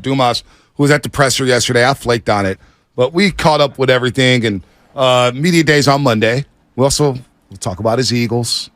Dumas, who was at the presser yesterday. I flaked on it, but we caught up with everything. And media day's on Monday. We'll talk about his Eagles.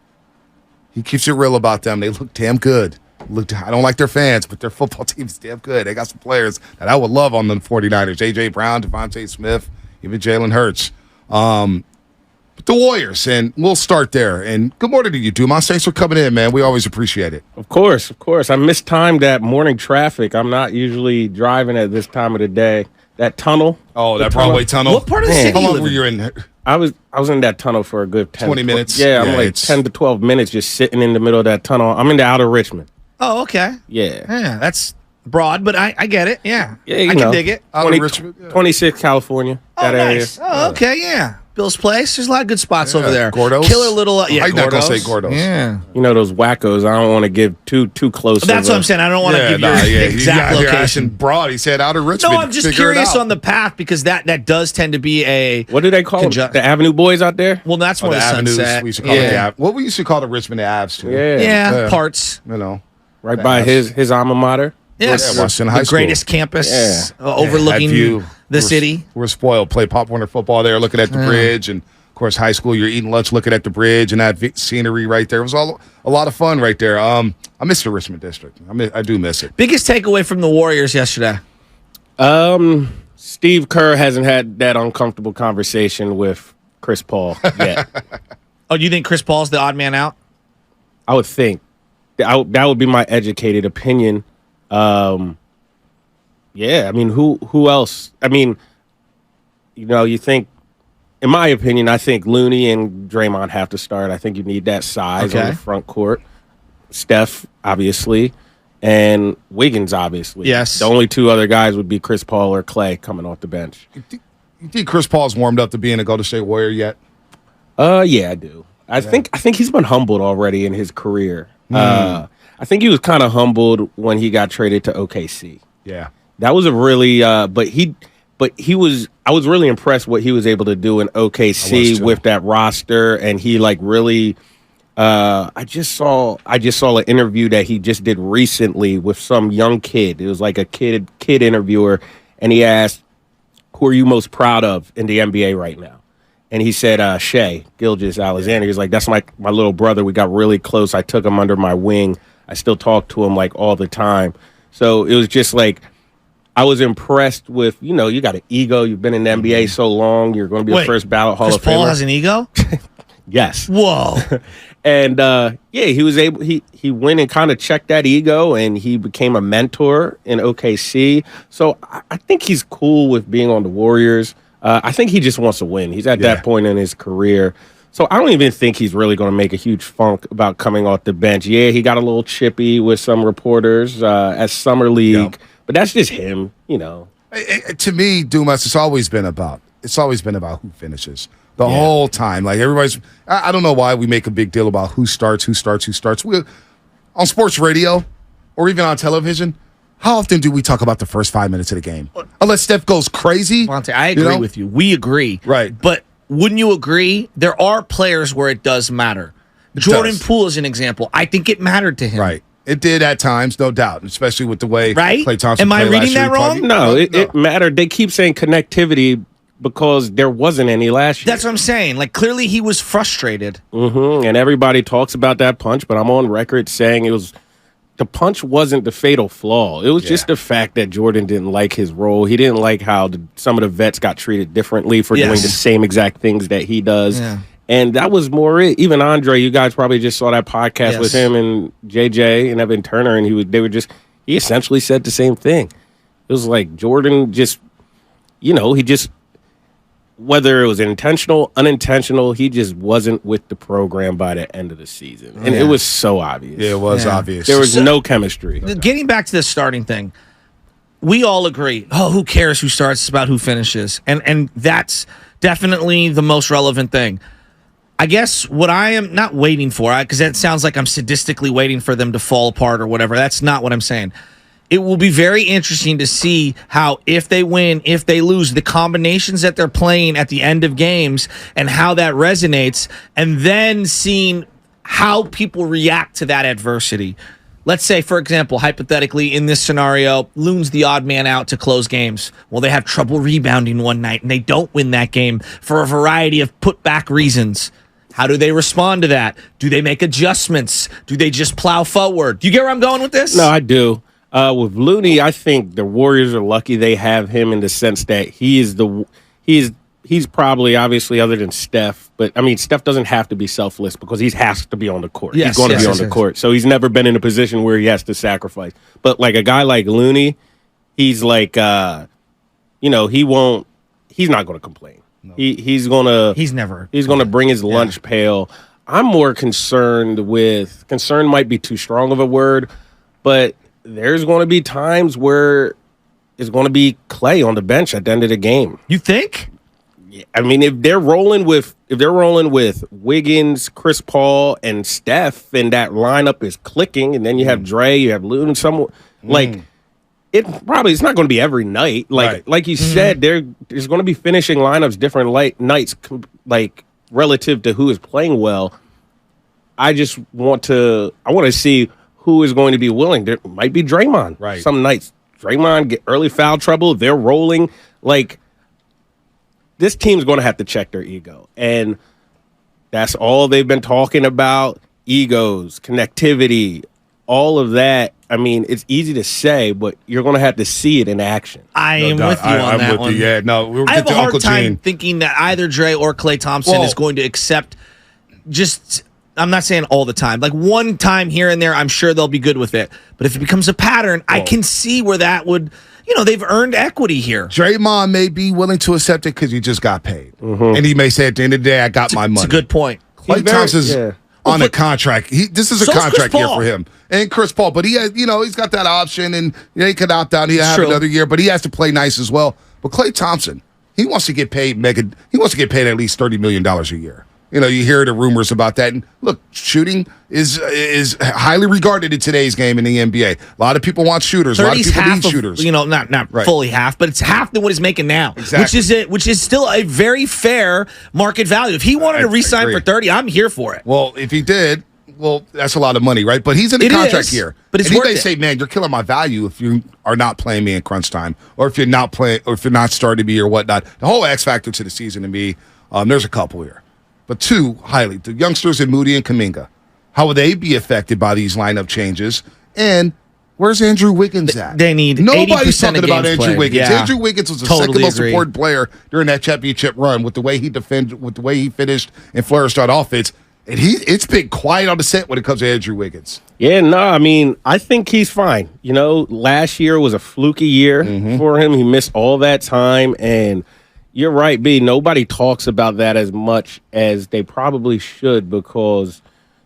He keeps it real about them. They look damn good. I don't like their fans, but their football team's damn good. They got some players that I would love on the 49ers. A.J. Brown, Devontae Smith, even Jalen Hurts. But the Warriors, and we'll start there. And good morning to you, Dumas. Thanks for coming in, man. We always appreciate it. Of course. I mistimed that morning traffic. I'm not usually driving at this time of the day. That tunnel. Oh, that Broadway tunnel. What part of the city? How long were you in? I was in that tunnel for a good 20 minutes. Yeah, I'm like 10 to 12 minutes just sitting in the middle of that tunnel. I'm in the outer Richmond. Oh, okay. Yeah. That's broad, but I get it. Yeah, I can dig it. 26 California. That Nice. area. Oh, okay, yeah. Bill's Place. There's a lot of good spots over there. Gordo's? Killer little. I'm not going to say Gordo's. Yeah. You know those wackos. I don't want to give too close. That's what I'm saying. I don't want to give your exact location. Broad. He said outer Richmond. No, I'm just curious on the path because that does tend to be a. What do they call them? The Avenue Boys out there? Well, that's more the Sunset. We used to call it what we used to call the Richmond Avs too. Yeah, parts. You know, right by his alma mater. Yes, Washington High School. Greatest campus overlooking the city. We're spoiled. Play Pop Warner football there, looking at the bridge, and of course, high school. You're eating lunch, looking at the bridge, and that scenery right there. It was a lot of fun right there. I miss the Richmond district. I do miss it. Biggest takeaway from the Warriors yesterday? Steve Kerr hasn't had that uncomfortable conversation with Chris Paul yet. Oh, do you think Chris Paul's the odd man out? I would think that would be my educated opinion. Yeah, I mean, who else? I mean, you think, in my opinion, I think Looney and Draymond have to start. I think you need that size on the front court. Steph, obviously, and Wiggins, obviously. Yes. The only two other guys would be Chris Paul or Clay coming off the bench. You think Chris Paul's warmed up to being a Golden State Warrior yet? Yeah, I do. I think he's been humbled already in his career. I think he was kind of humbled when he got traded to OKC. Yeah. That was a really I was really impressed what he was able to do in OKC with that roster, and he really I just saw an interview that he just did recently with some young kid. It was like a kid interviewer, and he asked, "Who are you most proud of in the NBA right now?" And he said, Shai Gilgeous-Alexander. He's like, "That's my little brother. We got really close. I took him under my wing. I still talk to him all the time." So it was just I was impressed with, you got an ego. You've been in the NBA so long. You're going to be a first ballot Hall of Famer. Chris Paul has an ego? Yes. Whoa. And, he was able, he went and kind of checked that ego, and he became a mentor in OKC. So I think he's cool with being on the Warriors. I think he just wants to win. He's at that point in his career. So I don't even think he's really going to make a huge funk about coming off the bench. Yeah, he got a little chippy with some reporters at Summer League. Yep. But that's just him, To me, Dumas, it's always been about who finishes the whole time. Everybody's, I don't know why we make a big deal about who starts. We, on sports radio or even on television, how often do we talk about the first 5 minutes of the game? Unless Steph goes crazy. Monte, I agree with you. We agree. Right. But wouldn't you agree? There are players where it does matter. Jordan Poole is an example. I think it mattered to him. Right. It did at times, no doubt, especially with the way Klay Thompson Am I reading that wrong? No, it mattered. They keep saying connectivity because there wasn't any last year. That's what I'm saying. Clearly he was frustrated. Mm-hmm. And everybody talks about that punch, but I'm on record saying the punch wasn't the fatal flaw. It was just the fact that Jordan didn't like his role. He didn't like how some of the vets got treated differently for doing the same exact things that he does. Yeah. And that was more it. Even Andre, you guys probably just saw that podcast with him and JJ and Evan Turner, and he essentially said the same thing. It was like Jordan just, whether it was intentional, unintentional, he just wasn't with the program by the end of the season. And it was so obvious. Yeah, it was obvious. There was no chemistry. Getting back to the starting thing, we all agree, who cares who starts? It's about who finishes. And that's definitely the most relevant thing. I guess what I am not waiting for, because that sounds like I'm sadistically waiting for them to fall apart or whatever. That's not what I'm saying. It will be very interesting to see how, if they win, if they lose, the combinations that they're playing at the end of games and how that resonates, and then seeing how people react to that adversity. let's say, for example, hypothetically, in this scenario, Loon's the odd man out to close games. Well, they have trouble rebounding one night, and they don't win that game for a variety of put-back reasons. How do they respond to that? Do they make adjustments? Do they just plow forward? Do you get where I'm going with this? No, I do. With Looney, I think the Warriors are lucky they have him in the sense that he's probably, obviously, other than Steph, but I mean, Steph doesn't have to be selfless because he has to be on the court. Yes, he's going to be on the court. So he's never been in a position where he has to sacrifice. But like a guy like Looney, he's like, he's not going to complain. No. He's going to bring his lunch pail. I'm more concerned might be too strong of a word, but there's going to be times where it's going to be Clay on the bench at the end of the game. You think? I mean, if they're rolling with Wiggins, Chris Paul, and Steph, and that lineup is clicking, and then you have Dre, you have Loon, it's not going to be every night. Like you said, there's going to be finishing lineups different nights, like relative to who is playing well. I want to see who is going to be willing. There might be Draymond. Right. Some nights Draymond get early foul trouble. They're rolling. Like, this team's going to have to check their ego. And that's all they've been talking about. Egos, connectivity, all of that. I mean, it's easy to say, but you're going to have to see it in action. I am with you on that one. Yeah, no, I have a hard time thinking that either Dre or Klay Thompson is going to accept I'm not saying all the time. Like one time here and there, I'm sure they'll be good with it. But if it becomes a pattern, I can see where that would, they've earned equity here. Draymond may be willing to accept it because he just got paid. Mm-hmm. And he may say at the end of the day, I got my money. It's a good point. Klay Thompson's on a contract. This is a contract year for him. And Chris Paul. But he has, he's got that option and he could opt out. He'll have another year, but he has to play nice as well. But Klay Thompson, he wants to get paid he wants to get paid at least $30 million a year. You hear the rumors about that. And look, shooting is highly regarded in today's game in the NBA. A lot of people want shooters. A lot of people need shooters. Not fully half, but it's half than what he's making now. Exactly. Which is still a very fair market value. If he wanted to re-sign for 30, I'm here for it. Well, if he did, that's a lot of money, right? But he's in a contract here. But it's and worth he may say, man, you're killing my value if you are not playing me in crunch time, or if you're not playing, or if you're not starting me or whatnot. The whole X factor to the season to me, there's a couple here. But two, the youngsters in Moody and Kuminga. How will they be affected by these lineup changes? And where's Andrew Wiggins at? They need Nobody's 80% talking of about games Andrew played. Wiggins. Yeah. Andrew Wiggins was the Totally second most agree. important player during that championship run with the way he defended, with the way he finished and flourished on offense. And it's been quiet on the set when it comes to Andrew Wiggins. Yeah, no, I mean, I think he's fine. Last year was a fluky year for him. He missed all that time, and you're right, B. Nobody talks about that as much as they probably should, because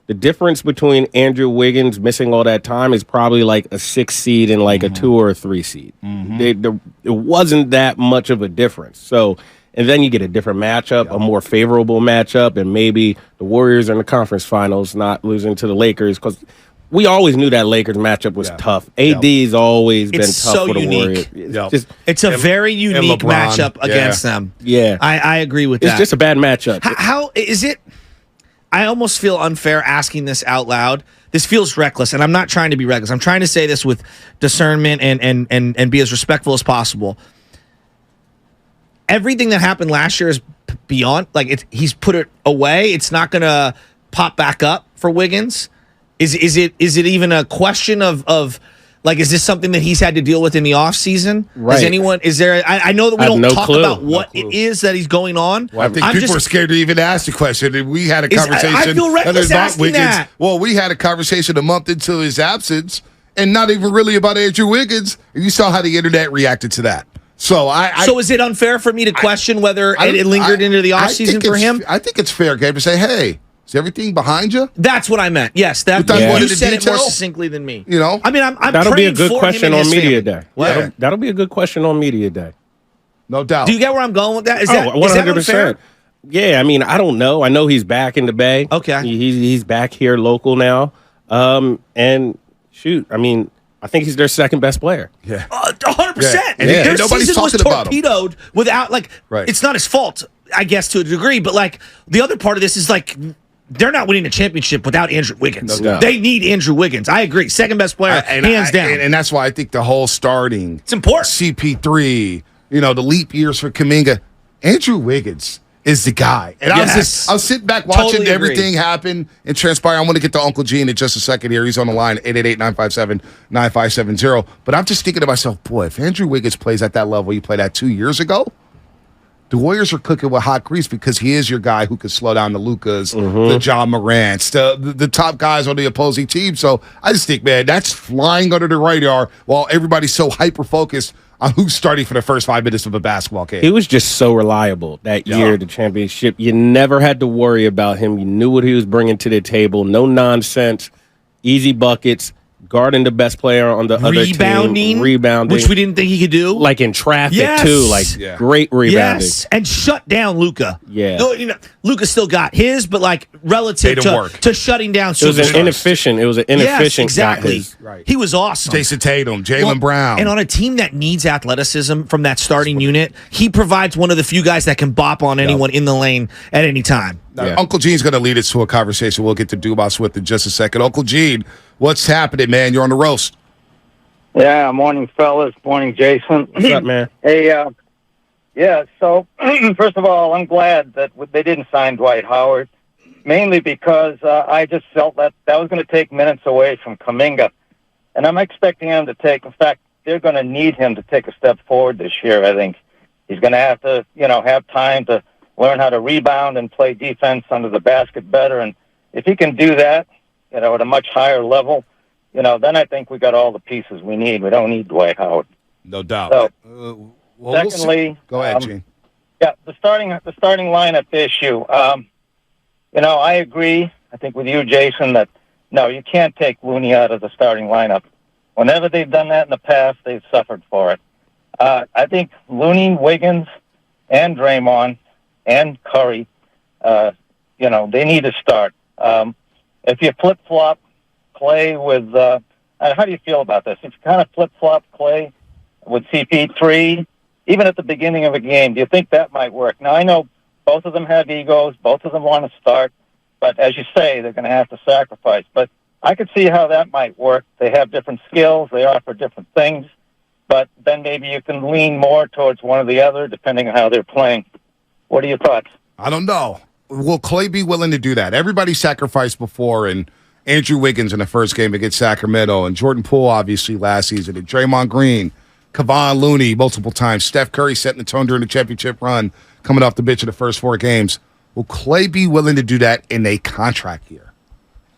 the difference between Andrew Wiggins missing all that time is probably like a 6 seed and like a 2 or a 3 seed. It wasn't that much of a difference. So, and then you get a different matchup, a more favorable matchup, and maybe the Warriors are in the conference finals, not losing to the Lakers, because we always knew that Lakers matchup was tough. AD's always been tough for the Warriors. It's a very unique matchup against them. Yeah. I agree with that. It's just a bad matchup. How is it? I almost feel unfair asking this out loud. This feels reckless, and I'm not trying to be reckless. I'm trying to say this with discernment and be as respectful as possible. Everything that happened last year is beyond, he's put it away. It's not going to pop back up for Wiggins. Is it even a question of is this something that he's had to deal with in the offseason? Right. I know that we don't talk about what it is that he's going on. Well, I think people are scared to even ask the question. And we had a conversation. I feel reckless asking that. Well, we had a conversation a month into his absence, and not even really about Andrew Wiggins. And you saw how the internet reacted to that. So So is it unfair for me to question whether it lingered into the offseason for him? I think it's fair, Gabe, to say, hey, is everything behind you? That's what I meant. Yes, you said it more succinctly than me. I mean, I'm that'll be a good question on media day. Yeah. That'll be a good question on media day. No doubt. Do you get where I'm going with that? Is that 100%? Yeah, I mean, I don't know. I know he's back in the Bay. Okay, he's back here local now. And shoot, I mean, I think he's their second best player. Yeah, 100%. And their nobody's season was talking about torpedoed without It's not his fault, I guess, to a degree. But the other part of this is they're not winning a championship without Andrew Wiggins. No doubt. They need Andrew Wiggins. I agree. Second best player, hands down. And that's why I think the whole starting. It's important. CP3, the leap years for Kuminga. Andrew Wiggins is the guy. And I was sitting back watching Totally everything happen and transpire. I want to get to Uncle Gene in just a second here. He's on the line, 888-957-9570. But I'm just thinking to myself, boy, if Andrew Wiggins plays at that level he played at 2 years ago, the Warriors are cooking with hot grease because he is your guy who could slow down the Lukas, the John Morants, the top guys on the opposing team. So I just think, man, that's flying under the radar while everybody's so hyper-focused on who's starting for the first 5 minutes of a basketball game. He was just so reliable that year, the championship. You never had to worry about him. You knew what he was bringing to the table. No nonsense, easy buckets, guarding the best player on the other team. Rebounding. Which we didn't think he could do. Like in traffic, too. Great rebounding. Yes, and shut down Luka. Yeah. Luka still got his, but relative to shutting down It was an inefficient yes, exactly. Right. He was awesome. Jason Tatum, Jaylen Brown. And on a team that needs athleticism from that starting unit, he provides one of the few guys that can bop on anyone in the lane at any time. Uncle Gene's going to lead us to a conversation we'll get to Dumas with in just a second. Uncle Gene, what's happening, man? You're on the roast. Yeah, morning, fellas. Morning, Jason. What's up, man? Hey, so first of all, I'm glad that they didn't sign Dwight Howard, mainly because I just felt that was going to take minutes away from Kuminga. And I'm expecting him to in fact, they're going to need him to take a step forward this year, I think. He's going to have to, have time to learn how to rebound and play defense under the basket better. And if he can do that, at a much higher level, then I think we got all the pieces we need. We don't need Dwight Howard. No doubt. So, secondly, go ahead, Gene. Yeah, the starting lineup issue. I agree. I think with you, Jason, that no, you can't take Looney out of the starting lineup. Whenever they've done that in the past, they've suffered for it. I think Looney, Wiggins, and Draymond and Curry, they need to start. If you flip-flop Clay with, how do you feel about this? If you kind of flip-flop Clay with CP3, even at the beginning of a game, do you think that might work? Now, I know both of them have egos, both of them want to start, but as you say, they're going to have to sacrifice. But I could see how that might work. They have different skills, they offer different things, but then maybe you can lean more towards one or the other, depending on how they're playing. What are your thoughts? I don't know. Will Clay be willing to do that? Everybody sacrificed before, and Andrew Wiggins in the first game against Sacramento, and Jordan Poole, obviously, last season, and Draymond Green, Kevon Looney multiple times, Steph Curry setting the tone during the championship run, coming off the bench in the first 4 games. Will Clay be willing to do that in a contract year?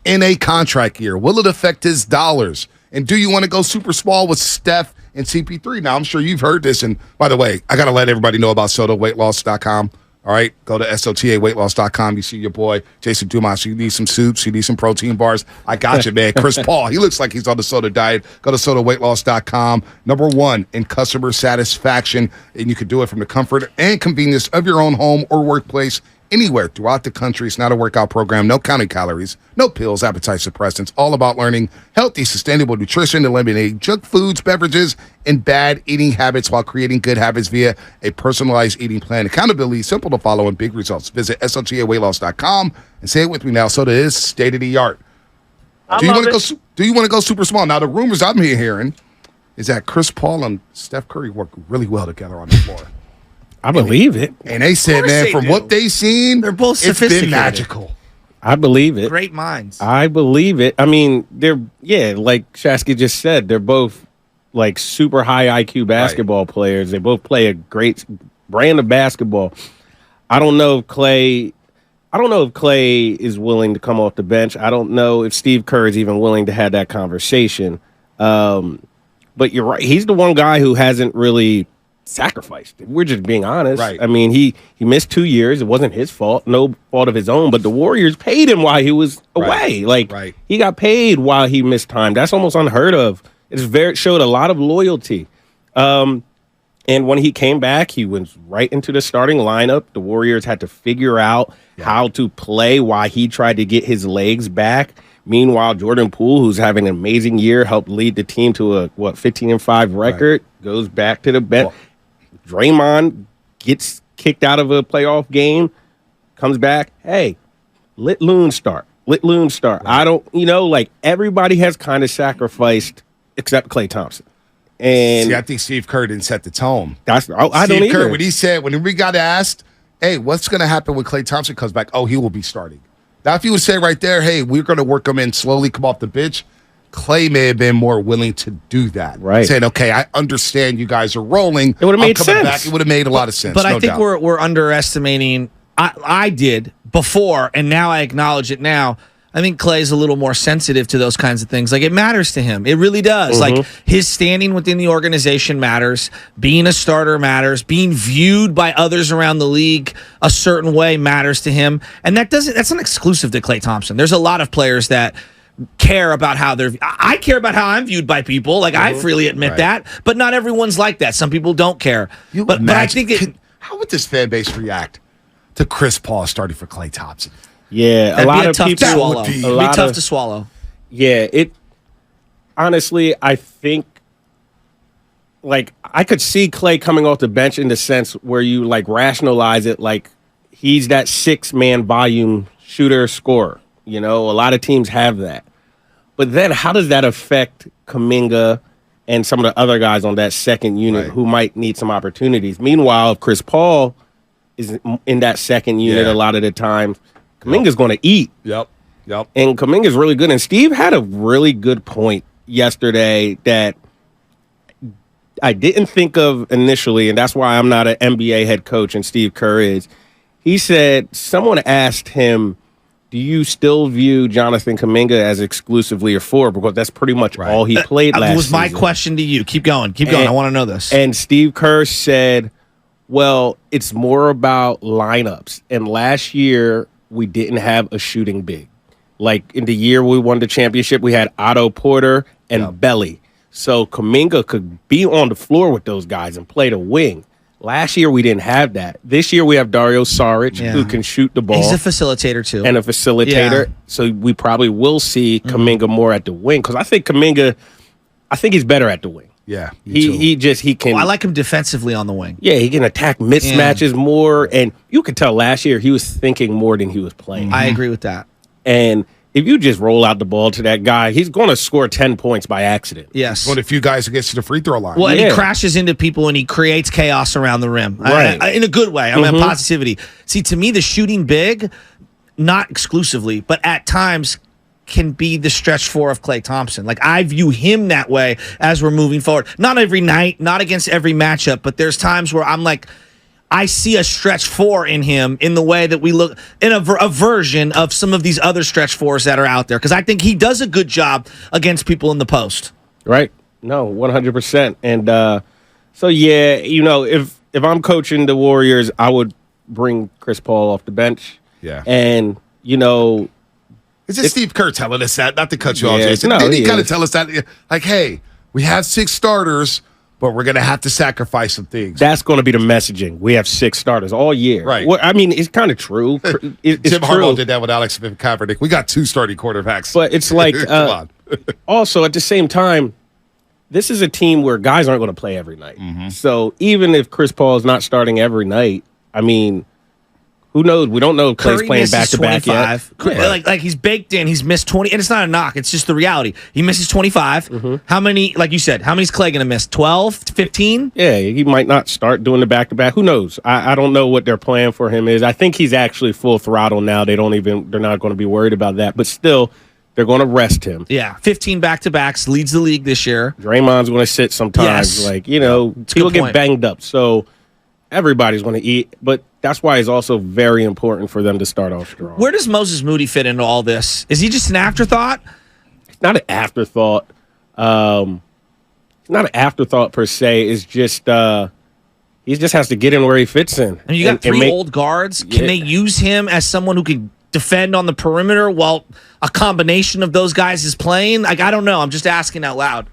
In a contract year, will it affect his dollars? And do you want to go super small with Steph and CP3? Now, I'm sure you've heard this, and by the way, I got to let everybody know about SotaWeightLoss.com. All right, go to SOTAWeightLoss.com. You see your boy, Jason Dumas. You need some soups. You need some protein bars. I got you, man. Chris Paul, he looks like he's on the soda diet. Go to SotaWeightLoss.com. Number 1 in customer satisfaction, and you can do it from the comfort and convenience of your own home or workplace. Anywhere throughout the country. It's not a workout program. No counting calories. No pills, appetite suppressants. All about learning healthy, sustainable nutrition, eliminating junk foods, beverages, and bad eating habits while creating good habits via a personalized eating plan. Accountability, simple to follow, and big results. Visit SOTAWeightLoss.com and say it with me now. Soda is state of the art. Do you want to go super small? Now, the rumors I'm hearing is that Chris Paul and Steph Curry work really well together on the floor. I believe it. And they said, man, from what they've seen, they're both sophisticated. It's been magical. I believe it. Great minds. I believe it. I mean, like Shasky just said, they're both like super high IQ basketball players. They both play a great brand of basketball. I don't know if Clay is willing to come off the bench. I don't know if Steve Kerr is even willing to have that conversation. But you're right. He's the one guy who hasn't really sacrificed. We're just being honest. Right. I mean, he missed 2 years. It wasn't his fault. No fault of his own. But the Warriors paid him while he was away. He got paid while he missed time. That's almost unheard of. It showed a lot of loyalty. And when he came back, he went right into the starting lineup. The Warriors had to figure out how to play while he tried to get his legs back. Meanwhile, Jordan Poole, who's having an amazing year, helped lead the team to a 15-5 record, goes back to the bench. Draymond gets kicked out of a playoff game, comes back. Hey, let Loon start. Let Loon start. I don't, like everybody has kind of sacrificed except Klay Thompson. And see, I think Steve Kerr didn't set the tone. I don't Steve either. Kerr, when we got asked, hey, what's going to happen when Klay Thompson comes back? Oh, he will be starting. Now, if you would say right there, hey, we're going to work him in slowly, come off the bench, Klay may have been more willing to do that. Right. Saying, okay, I understand you guys are rolling. It would have made sense. Back. It would have made a lot of sense. But no I think doubt. we're underestimating. I did before, and now I acknowledge it now. I think Klay's a little more sensitive to those kinds of things. Like, it matters to him. It really does. Like, his standing within the organization matters. Being a starter matters. Being viewed by others around the league a certain way matters to him. And that's not exclusive to Klay Thompson. There's a lot of players that care about how they're. I care about how I'm viewed by people. Like, I freely admit that. But not everyone's like that. Some people don't care. But I think how would this fan base react to Chris Paul starting for Klay Thompson? Yeah, a lot of people. It'd be tough to swallow. Yeah, honestly, I think, like, I could see Klay coming off the bench in the sense where you, like, rationalize it like he's that 6-man volume shooter scorer. A lot of teams have that. But then how does that affect Kuminga and some of the other guys on that second unit who might need some opportunities? Meanwhile, if Chris Paul is in that second unit a lot of the time, Kuminga's going to eat. Yep. And Kuminga's really good. And Steve had a really good point yesterday that I didn't think of initially, and that's why I'm not an NBA head coach and Steve Kerr is. He said someone asked him, do you still view Jonathan Kuminga as exclusively a forward? Because that's pretty much all he played last season. That was my question to you. Keep going. I want to know this. And Steve Kerr said, well, it's more about lineups. And last year, we didn't have a shooting big. Like, in the year we won the championship, we had Otto Porter and Belly. So Kuminga could be on the floor with those guys and play the wing. Last year, we didn't have that. This year, we have Dario Saric, who can shoot the ball. He's a facilitator, too. And a facilitator. Yeah. So we probably will see Kuminga more at the wing. Because I think he's better at the wing. Yeah. He can. I like him defensively on the wing. Yeah, he can attack mismatches more. And you could tell last year he was thinking more than he was playing. I agree with that. And if you just roll out the ball to that guy, he's going to score 10 points by accident. Yes. One of the few guys who gets to the free throw line. Well, and he crashes into people and he creates chaos around the rim. Right. In a good way. I mean, positivity. See, to me, the shooting big, not exclusively, but at times can be the stretch 4 of Klay Thompson. Like, I view him that way as we're moving forward. Not every night, not against every matchup, but there's times where I'm like, I see a stretch 4 in him in the way that we look in a version of some of these other stretch 4s that are out there. Because I think he does a good job against people in the post. Right. No, 100%. And so, yeah, if I'm coaching the Warriors, I would bring Chris Paul off the bench. Yeah. And, Is it Steve Kerr telling us that? Not to cut you off, Yeah, Jason. no, Didn't he he kind of is. tell us that? Like, hey, we have 6 starters, but we're going to have to sacrifice some things. That's going to be the messaging. We have 6 starters all year. Right. Well, I mean, it's kind of true. It's Jim true. Harbaugh did that with Alex Kaepernick. We got 2 starting quarterbacks. But it's like, Come on. also at the same time, this is a team where guys aren't going to play every night. So even if Chris Paul is not starting every night, I mean, who knows? We don't know if Klay's playing back-to-back yet. Like he's baked in. He's missed 20. And it's not a knock. It's just the reality. He misses 25. How many, like you said, how many's Klay going to miss? 12? 15? Yeah, he might not start doing the back-to-back. Who knows? I don't know what their plan for him is. I think he's actually full throttle now. They're not going to be worried about that. But still, they're going to rest him. Yeah, 15 back-to-backs, leads the league this year. Draymond's going to sit sometimes. Yes. Like, people get banged up. So everybody's going to eat. But that's why it's also very important for them to start off strong. Where does Moses Moody fit into all this? Is he just an afterthought? It's not an afterthought. It's not an afterthought per se. It's just he just has to get in where he fits in. And you got 3 old guards. Can they use him as someone who can defend on the perimeter while a combination of those guys is playing? Like, I don't know. I'm just asking out loud.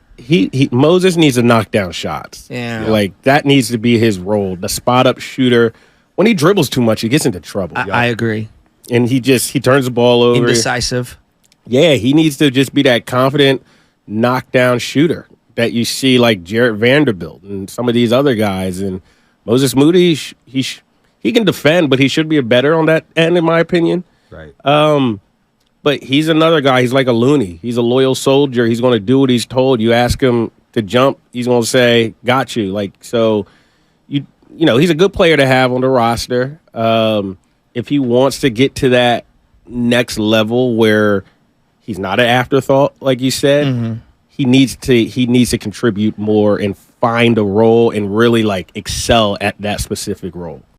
Moses needs to knock down shots. Yeah. Like, that needs to be his role. The spot-up shooter. When he dribbles too much, he gets into trouble. I agree. And he turns the ball over. Indecisive. Yeah, he needs to just be that confident knockdown shooter that you see like Jarrett Vanderbilt and some of these other guys. And Moses Moody, he can defend, but he should be better on that end, in my opinion. Right. But he's another guy. He's like a loony. He's a loyal soldier. He's going to do what he's told. You ask him to jump, he's going to say, "Got you." Like, so you know, he's a good player to have on the roster. If he wants to get to that next level where he's not an afterthought, like you said, he needs to contribute more and find a role and really like excel at that specific role.